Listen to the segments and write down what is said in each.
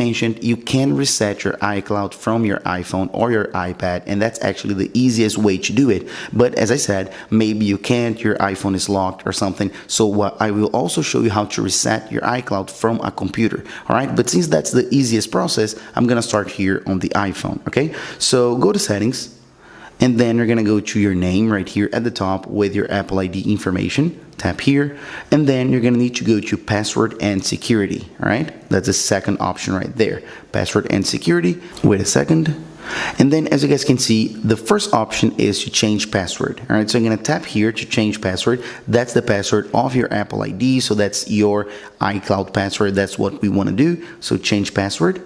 mentioned, you can reset your iCloud from your iPhone or your iPad, and that's actually the easiest way to do it. But as I said, maybe you can't, your iPhone is locked or something. So what I will also show you how to reset your iCloud from a computer. All right, but since that's the easiest process, I'm gonna start here on the iPhone. Okay, so go to settings, and then you're gonna go to your name right here at the top with your Apple ID information. Tap here, and then you're gonna need to go to password and security. All right, that's the second option right there, password and security. Wait a second. And then as you guys can see, the first option is to change password. All right, so I'm gonna tap here to change password. That's the password of your Apple ID, so that's your iCloud password. That's what we want to do. So change password.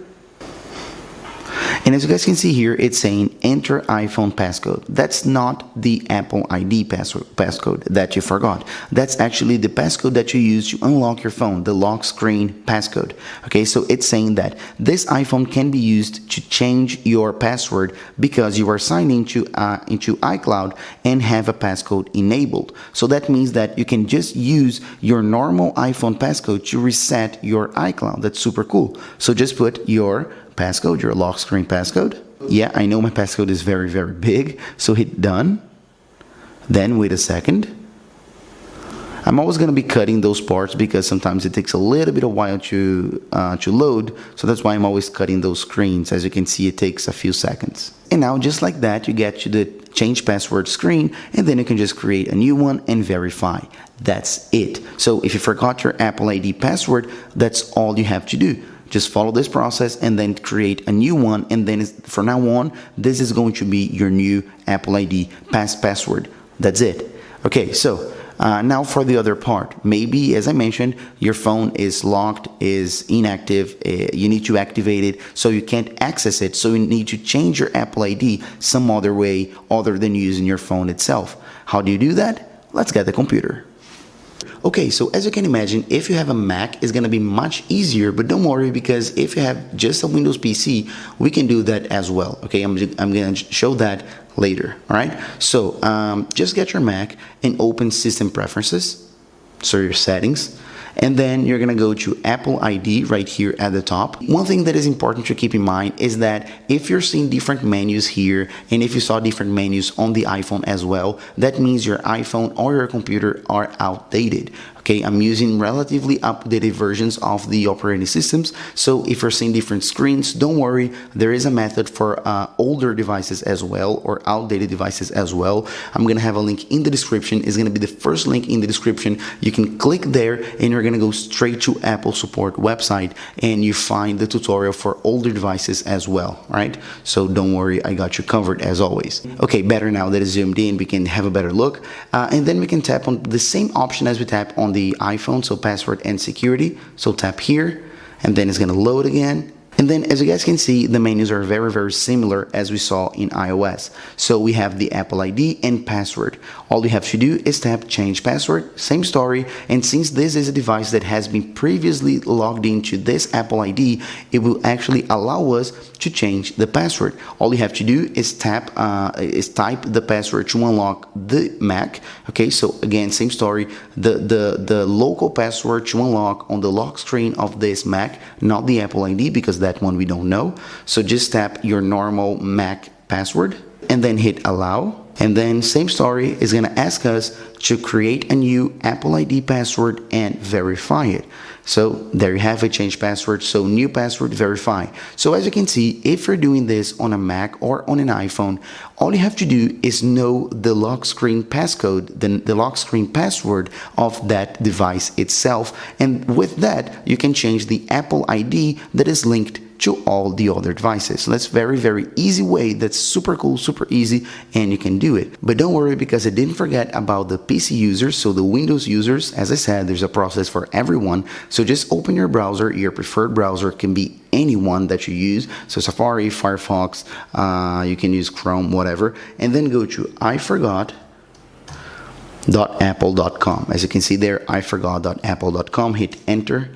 And as you guys can see here, it's saying enter iPhone passcode. That's not the Apple ID passcode that you forgot. That's actually the passcode that you use to unlock your phone, the lock screen passcode. Okay, so it's saying that this iPhone can be used to change your password because you are signed into iCloud and have a passcode enabled. So that means that you can just use your normal iPhone passcode to reset your iCloud. That's super cool. So just put your passcode, your lock screen passcode. Yeah, I know my passcode is very, very big. So hit done. Then wait a second. I'm always going to be cutting those parts because sometimes it takes a little bit of while to load. So that's why I'm always cutting those screens. As you can see, it takes a few seconds. And now just like that, you get to the change password screen, and then you can just create a new one and verify. That's it. So if you forgot your Apple ID password, that's all you have to do. Just follow this process and then create a new one, and then from now on, this is going to be your new Apple ID password. That's it. Okay, so now for the other part. Maybe, as I mentioned, your phone is locked, is inactive, you need to activate it, so you can't access it, so you need to change your Apple ID some other way other than using your phone itself. How do you do that? Let's get the computer. Okay, so as you can imagine, if you have a Mac, it's gonna be much easier, but don't worry, because if you have just a Windows PC, we can do that as well. Okay, I'm gonna show that later. All right, so just get your Mac and open System Preferences, so your settings, and then you're gonna go to Apple ID right here at the top. One thing that is important to keep in mind is that if you're seeing different menus here, and if you saw different menus on the iPhone as well, that means your iPhone or your computer are outdated. Okay, I'm using relatively updated versions of the operating systems, so if you're seeing different screens, don't worry, there is a method for older devices as well, or outdated devices as well. I'm gonna have a link in the description. It's gonna be the first link in the description. You can click there and you're gonna go straight to Apple support website, and you find the tutorial for older devices as well. Right, so don't worry, I got you covered as always. Okay, better now that it's zoomed in, we can have a better look, and then we can tap on the same option as we tap on the iPhone, so password and security. So tap here, and then it's going to load again. And then as you guys can see, the menus are very, very similar as we saw in iOS. So we have the Apple ID and password. All you have to do is tap change password, same story. And since this is a device that has been previously logged into this Apple ID, it will actually allow us to change the password. All you have to do is type the password to unlock the Mac. Okay, so again, same story. The local password to unlock on the lock screen of this Mac, not the Apple ID, because that one we don't know. So just tap your normal Mac password and then hit allow. And then same story, is going to ask us to create a new Apple ID password and verify it. So there you have it, change password. So new password, verify. So as you can see, if you're doing this on a Mac or on an iPhone, all you have to do is know the lock screen passcode, the lock screen password of that device itself. And with that, you can change the Apple ID that is linked to all the other devices. So that's very, very easy way. That's super cool, super easy, and you can do it. But don't worry, because I didn't forget about the PC users. So the Windows users, as I said, there's a process for everyone. So just open your browser. Your preferred browser can be any one that you use. So Safari, Firefox, you can use Chrome, whatever. And then go to iforgot.apple.com. As you can see there, iforgot.apple.com, hit enter.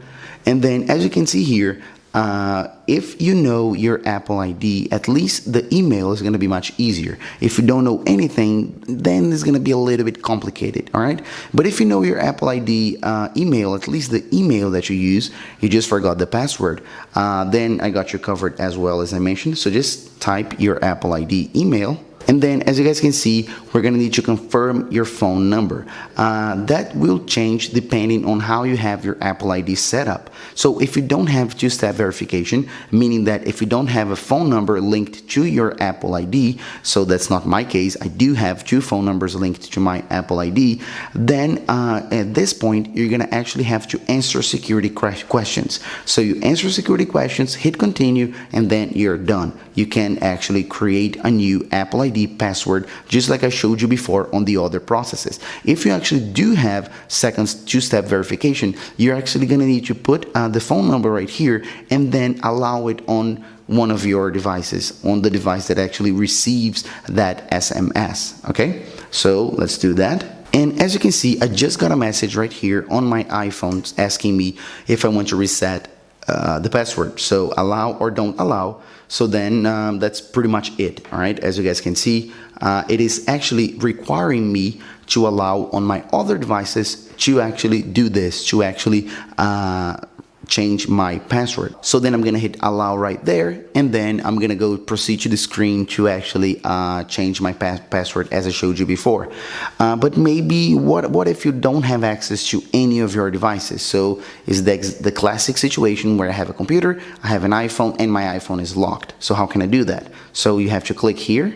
And then as you can see here, if you know your Apple ID, at least the email is going to be much easier. If you don't know anything, then it's going to be a little bit complicated, all right? But if you know your Apple ID email, at least the email that you use, you just forgot the password, then I got you covered as well, as I mentioned. So just type your Apple ID email. And then, as you guys can see, we're going to need to confirm your phone number. That will change depending on how you have your Apple ID set up. So if you don't have two-step verification, meaning that if you don't have a phone number linked to your Apple ID, so that's not my case, I do have two phone numbers linked to my Apple ID, then at this point, you're going to actually have to answer security questions. So you answer security questions, hit continue, and then you're done. You can actually create a new Apple ID password, just like I showed you before on the other processes. If you actually do have second two-step verification, you're actually going to need to put the phone number right here and then allow it on one of your devices, on the device that actually receives that SMS. Okay, so let's do that. And as you can see, I just got a message right here on my iPhone asking me if I want to reset the password. So allow or don't allow. So then that's pretty much it. All right, as you guys can see, it is actually requiring me to allow on my other devices to actually do this, to actually change my password. So then I'm gonna hit allow right there, and then I'm gonna go proceed to the screen to actually change my password as I showed you before. But maybe what if you don't have access to any of your devices? So is the classic situation where I have a computer, I have an iPhone, and my iPhone is locked. So how can I do that? So you have to click here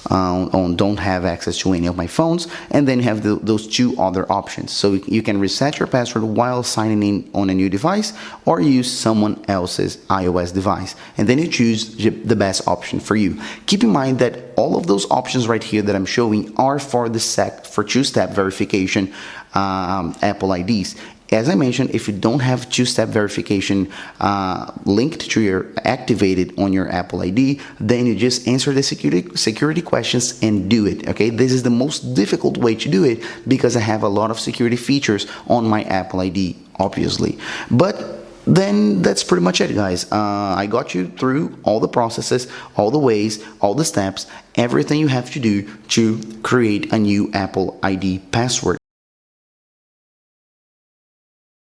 on don't have access to any of my phones, and then you have those two other options. So you can reset your password while signing in on a new device, or use someone else's iOS device, and then you choose the best option for you. Keep in mind that all of those options right here that I'm showing are for for two-step verification Apple IDs. As I mentioned, if you don't have two-step verification linked to your activated on your Apple ID, then you just answer the security questions and do it. Okay, this is the most difficult way to do it because I have a lot of security features on my Apple ID, obviously. But then that's pretty much it, guys. I got you through all the processes, all the ways, all the steps, everything you have to do to create a new Apple ID password.